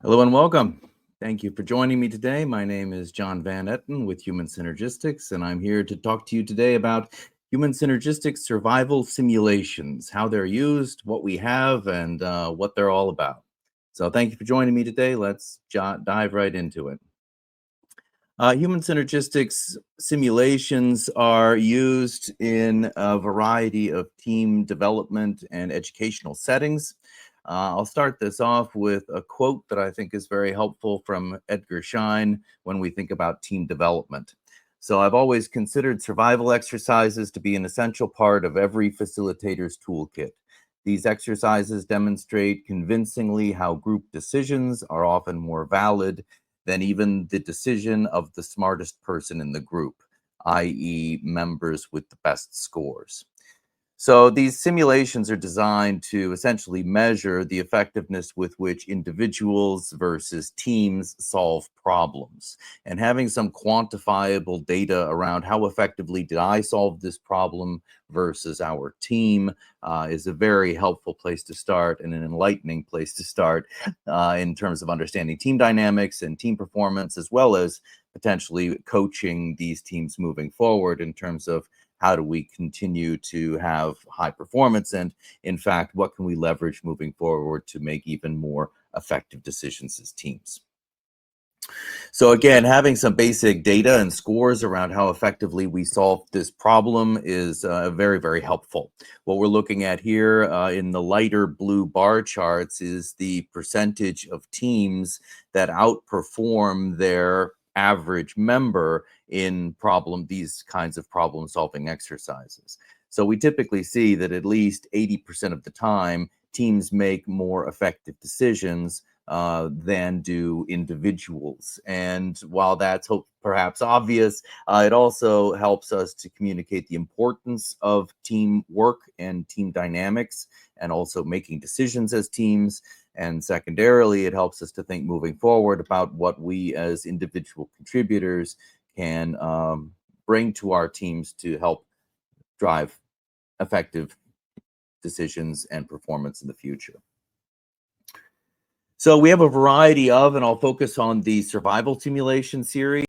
Hello and welcome. Thank you for joining me today. My name is John Van Etten with Human Synergistics, and I'm here to talk to you today about human synergistic survival simulations, how they're used, what we have, and what they're all about. So thank you for joining me today. Let's dive right into it. Human synergistics simulations are used in a variety of team development and educational settings. I'll start this off with a quote that I think is very helpful from Edgar Schein when we think about team development. So I've always considered survival exercises to be an essential part of every facilitator's toolkit. These exercises demonstrate convincingly how group decisions are often more valid than even the decision of the smartest person in the group, i.e., members with the best scores. So these simulations are designed to essentially measure the effectiveness with which individuals versus teams solve problems. And having some quantifiable data around how effectively did I solve this problem versus our team is a very helpful place to start and an enlightening place to start in terms of understanding team dynamics and team performance, as well as potentially coaching these teams moving forward in terms of how do we continue to have high performance? And in fact, what can we leverage moving forward to make even more effective decisions as teams? So again, having some basic data and scores around how effectively we solve this problem is very, very helpful. What we're looking at here in the lighter blue bar charts is the percentage of teams that outperform their average member in these kinds of problem solving exercises. So we typically see that at least 80% of the time, teams make more effective decisions than do individuals. And while that's perhaps obvious, it also helps us to communicate the importance of teamwork and team dynamics, and also making decisions as teams. And secondarily, it helps us to think moving forward about what we as individual contributors can bring to our teams to help drive effective decisions and performance in the future. So we have a variety of, and I'll focus on the survival simulation series.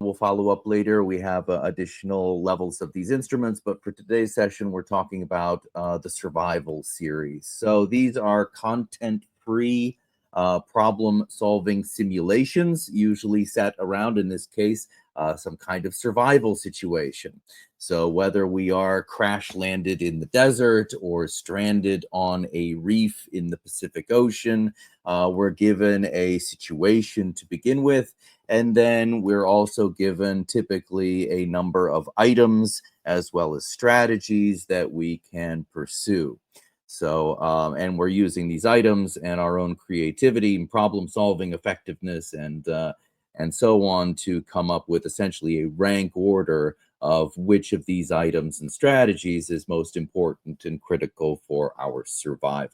We'll follow up later. We have additional levels of these instruments, but for today's session, we're talking about the survival series. So these are content-free problem-solving simulations, usually set around, in this case, some kind of survival situation. So whether we are crash landed in the desert or stranded on a reef in the Pacific Ocean, we're given a situation to begin with, and then we're also given typically a number of items as well as strategies that we can pursue. So, and we're using these items and our own creativity and problem solving effectiveness and so on to come up with essentially a rank order of which of these items and strategies is most important and critical for our survival.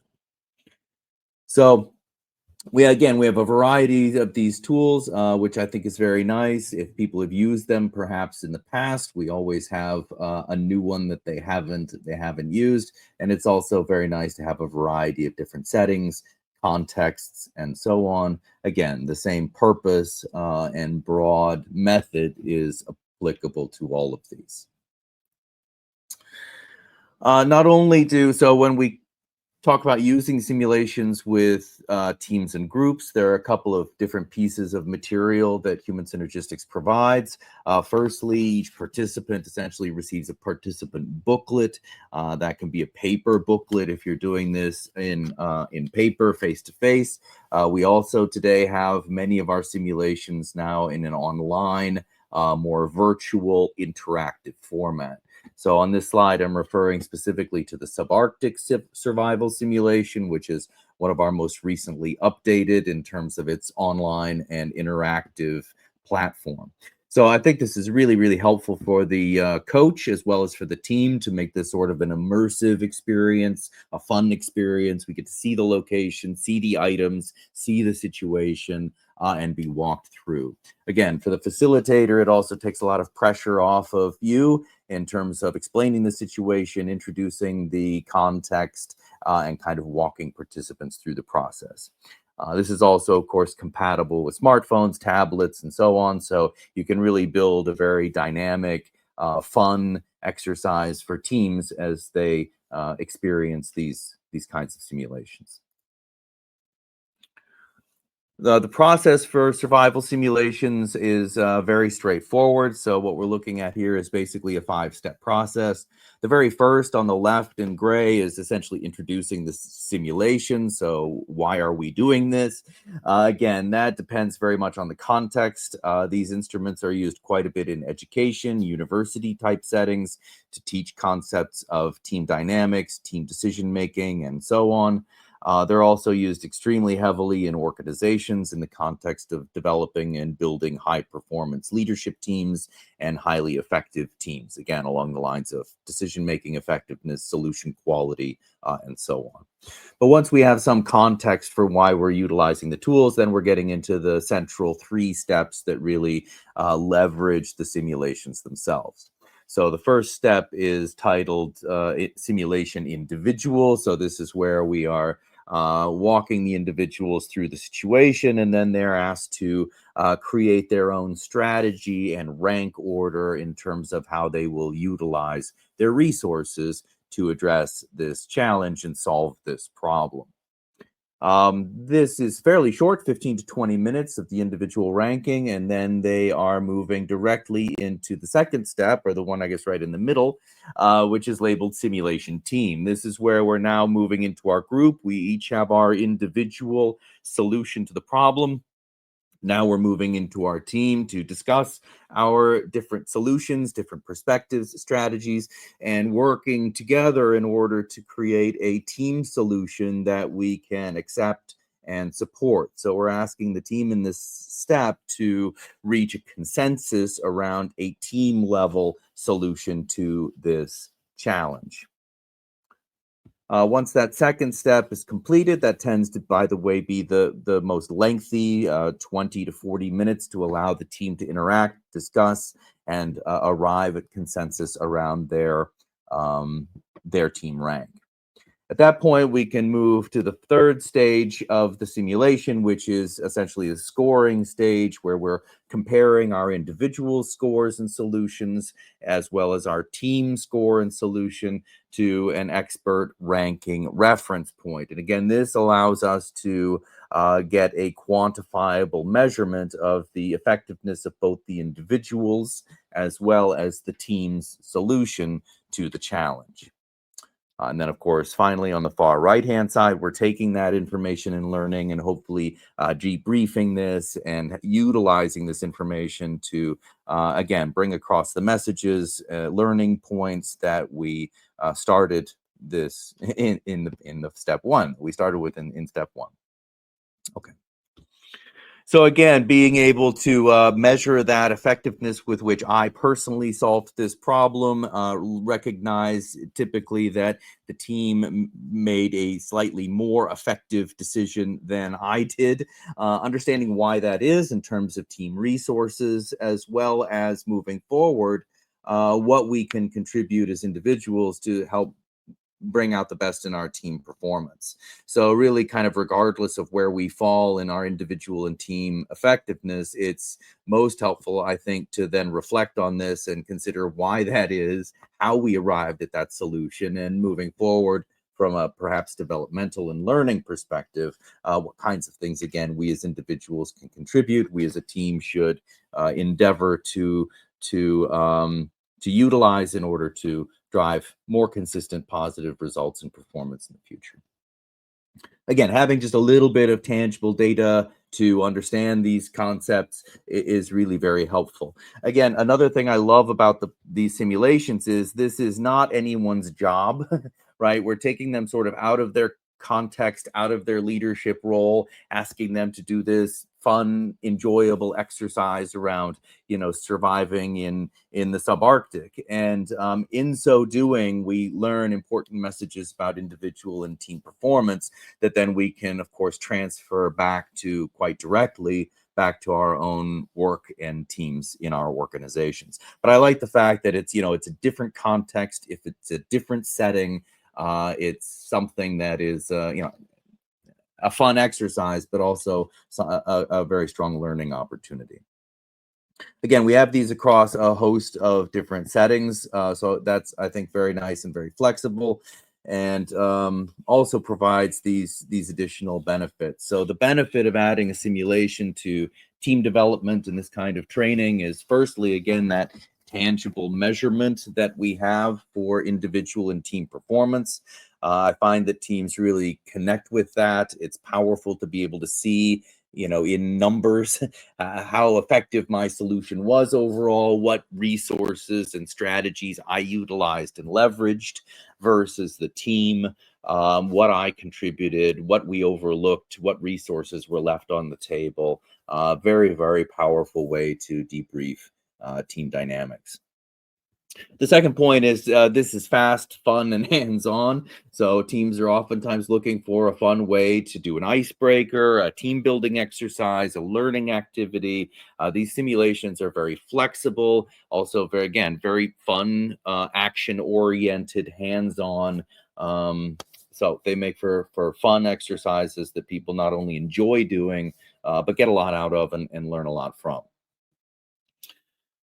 So we have a variety of these tools, which I think is very nice. If people have used them perhaps in the past, we always have a new one that they haven't used. And it's also very nice to have a variety of different settings, contexts, and so on. Again, the same purpose and broad method is applicable to all of these. When we talk about using simulations with teams and groups, there are a couple of different pieces of material that Human Synergistics provides. Firstly, each participant essentially receives a participant booklet. That can be a paper booklet if you're doing this in paper, face-to-face. We also today have many of our simulations now in an online, more virtual, interactive format. So on this slide, I'm referring specifically to the Subarctic Survival simulation, which is one of our most recently updated in terms of its online and interactive platform. So I think this is really, really helpful for the coach as well as for the team to make this sort of an immersive experience, a fun experience. We get to see the location, see the items, see the situation, and be walked through. Again, for the facilitator, it also takes a lot of pressure off of you in terms of explaining the situation, introducing the context, and kind of walking participants through the process. This is also, of course, compatible with smartphones, tablets, and so on. So you can really build a very dynamic, fun exercise for teams as they experience these kinds of simulations. The process for survival simulations is very straightforward. So what we're looking at here is basically a 5-step process. The very first on the left in gray is essentially introducing the simulation. So why are we doing this? Again, that depends very much on the context. These instruments are used quite a bit in education, university type settings to teach concepts of team dynamics, team decision making, and so on. They're also used extremely heavily in organizations in the context of developing and building high performance leadership teams and highly effective teams, again, along the lines of decision making effectiveness, solution quality, and so on. But once we have some context for why we're utilizing the tools, then we're getting into the central 3 steps that really leverage the simulations themselves. So the first step is titled Simulation Individual. So this is where we are walking the individuals through the situation, and then they're asked to create their own strategy and rank order in terms of how they will utilize their resources to address this challenge and solve this problem. This is fairly short, 15 to 20 minutes of the individual ranking, and then they are moving directly into the second step, or the one, I guess, right in the middle, which is labeled Simulation Team. This is where we're now moving into our group. We each have our individual solution to the problem. Now we're moving into our team to discuss our different solutions, different perspectives, strategies, and working together in order to create a team solution that we can accept and support. So we're asking the team in this step to reach a consensus around a team level solution to this challenge. Once that second step is completed, that tends to, by the way, be the most lengthy, 20 to 40 minutes to allow the team to interact, discuss, and arrive at consensus around their team rank. At that point, we can move to the third stage of the simulation, which is essentially the scoring stage, where we're comparing our individual scores and solutions, as well as our team score and solution, to an expert ranking reference point. And again, this allows us to get a quantifiable measurement of the effectiveness of both the individuals as well as the team's solution to the challenge. And then, of course, finally, on the far right-hand side, we're taking that information and learning and hopefully debriefing this and utilizing this information to, again, bring across the messages, learning points that we started this in the step 1. We started with in step 1. Okay. So again, being able to measure that effectiveness with which I personally solved this problem, recognize typically that the team made a slightly more effective decision than I did, understanding why that is in terms of team resources, as well as moving forward, what we can contribute as individuals to help bring out the best in our team performance. So really, kind of regardless of where we fall in our individual and team effectiveness, it's most helpful, I think, to then reflect on this and consider why that is, how we arrived at that solution, and moving forward from a perhaps developmental and learning perspective, what kinds of things, again, we as individuals can contribute, we as a team should endeavor to utilize in order to drive more consistent positive results and performance in the future. Again, having just a little bit of tangible data to understand these concepts is really very helpful. Again, another thing I love about these simulations is this is not anyone's job, right? We're taking them sort of out of their context, out of their leadership role, asking them to do this fun, enjoyable exercise around, surviving in the subarctic. And in so doing, we learn important messages about individual and team performance that then we can, of course, transfer back to quite directly back to our own work and teams in our organizations. But I like the fact that it's a different context. If it's a different setting, it's something that is, a fun exercise, but also a very strong learning opportunity. Again, we have these across a host of different settings, so that's, I think, very nice and very flexible, and also provides these additional benefits. So the benefit of adding a simulation to team development and this kind of training is, firstly, again, that tangible measurement that we have for individual and team performance. I find that teams really connect with that. It's powerful to be able to see, in numbers, how effective my solution was overall, what resources and strategies I utilized and leveraged versus the team, what I contributed, what we overlooked, what resources were left on the table. Very, very powerful way to debrief team dynamics. The second point is this is fast, fun, and hands-on. So teams are oftentimes looking for a fun way to do an icebreaker, a team building exercise, a learning activity. These simulations are very flexible, also very fun, action-oriented, hands-on. So they make for fun exercises that people not only enjoy doing, but get a lot out of and learn a lot from.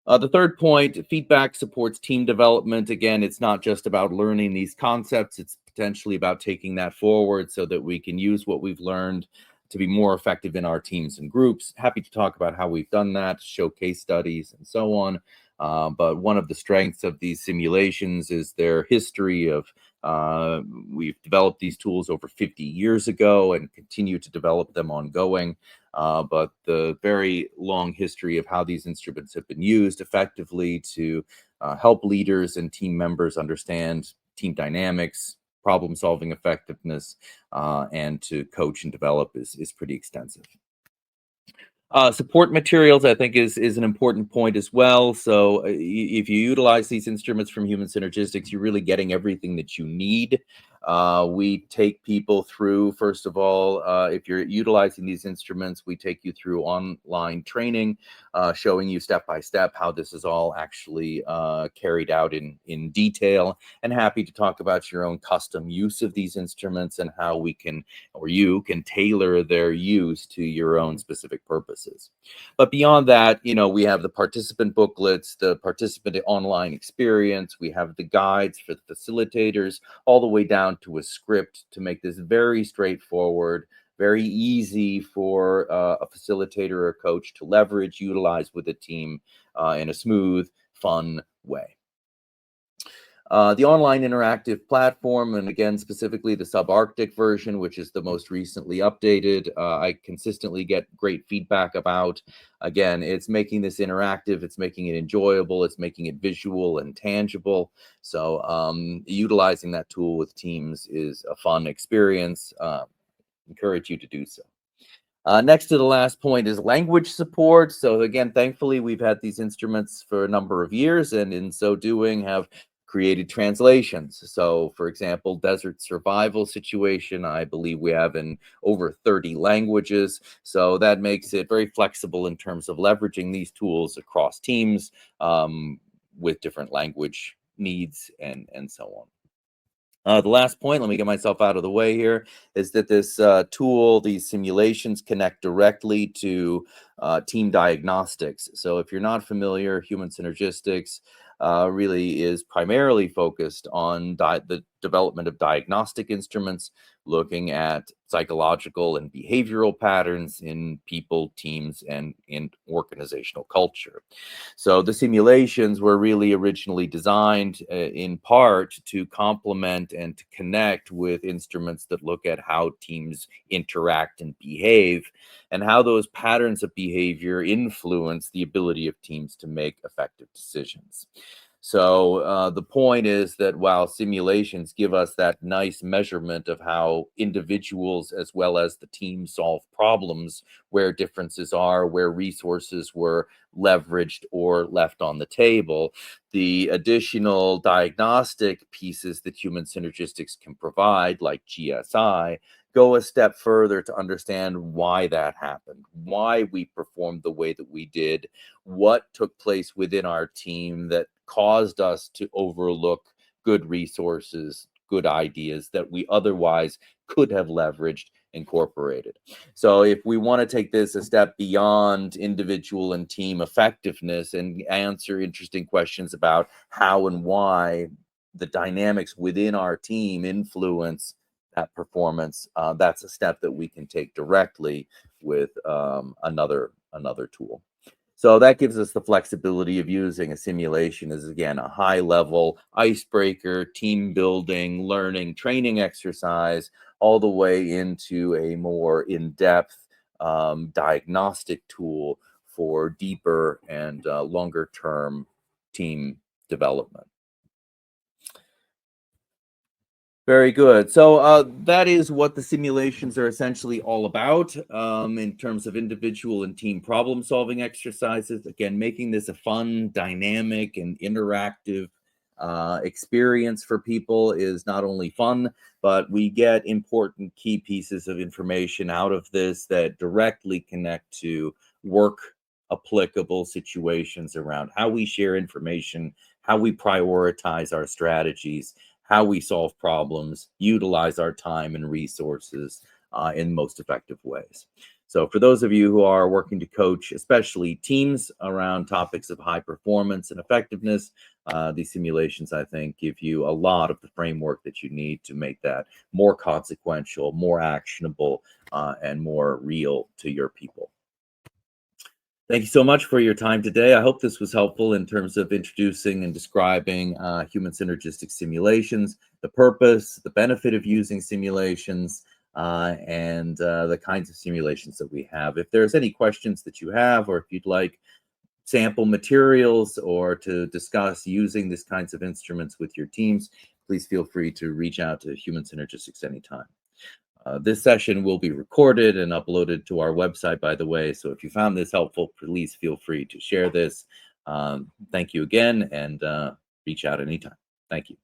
The third point, feedback supports team development. Again, it's not just about learning these concepts, it's potentially about taking that forward so that we can use what we've learned to be more effective in our teams and groups. Happy to talk about how we've done that, show case studies and so on. But one of the strengths of these simulations is their history of, we've developed these tools over 50 years ago and continue to develop them ongoing. But the very long history of how these instruments have been used effectively to help leaders and team members understand team dynamics, problem-solving effectiveness, and to coach and develop is pretty extensive. Support materials, I think, is an important point as well. So if you utilize these instruments from Human Synergistics, you're really getting everything that you need. We take people through, first of all, if you're utilizing these instruments, we take you through online training, showing you step by step how this is all actually carried out in detail, and happy to talk about your own custom use of these instruments and how we can, or you can, tailor their use to your own specific purposes. But beyond that, we have the participant booklets, the participant online experience, we have the guides for the facilitators, all the way down to a script to make this very straightforward, very easy for a facilitator or a coach to leverage, utilize with a team in a smooth, fun way. The online interactive platform, and again, specifically the Subarctic version, which is the most recently updated, I consistently get great feedback about. Again, it's making this interactive, it's making it enjoyable, it's making it visual and tangible. So utilizing that tool with teams is a fun experience. Encourage you to do so. Next to the last point is language support. So again, thankfully, we've had these instruments for a number of years, and in so doing have created translations. So for example, desert survival situation, I believe we have in over 30 languages. So that makes it very flexible in terms of leveraging these tools across teams with different language needs and so on. The last point, let me get myself out of the way here, is that this tool, these simulations, connect directly to team diagnostics. So if you're not familiar, Human Synergistics really is primarily focused on the development of diagnostic instruments, looking at psychological and behavioral patterns in people, teams, and in organizational culture. So the simulations were really originally designed in part to complement and to connect with instruments that look at how teams interact and behave, and how those patterns of behavior influence the ability of teams to make effective decisions. So the point is that while simulations give us that nice measurement of how individuals as well as the team solve problems, where differences are, where resources were leveraged or left on the table, the additional diagnostic pieces that Human Synergistics can provide, like GSI, go a step further to understand why that happened, why we performed the way that we did, what took place within our team that caused us to overlook good resources, good ideas that we otherwise could have leveraged incorporated. So if we want to take this a step beyond individual and team effectiveness and answer interesting questions about how and why the dynamics within our team influence that performance, that's a step that we can take directly with another tool. So that gives us the flexibility of using a simulation as, again, a high level icebreaker, team building, learning, training exercise, all the way into a more in-depth diagnostic tool for deeper and longer term team development. Very good. So that is what the simulations are essentially all about in terms of individual and team problem solving exercises. Again, making this a fun, dynamic, and interactive experience for people is not only fun, but we get important key pieces of information out of this that directly connect to work applicable situations around how we share information, how we prioritize our strategies, how we solve problems, utilize our time and resources in most effective ways. So for those of you who are working to coach, especially teams around topics of high performance and effectiveness, these simulations, I think, give you a lot of the framework that you need to make that more consequential, more actionable, and more real to your people. Thank you so much for your time today. I hope this was helpful in terms of introducing and describing human synergistic simulations, the purpose, the benefit of using simulations, and the kinds of simulations that we have. If there's any questions that you have, or if you'd like sample materials or to discuss using these kinds of instruments with your teams, please feel free to reach out to Human Synergistics anytime. This session will be recorded and uploaded to our website, by the way. So if you found this helpful, please feel free to share this. Thank you again, and reach out anytime. Thank you.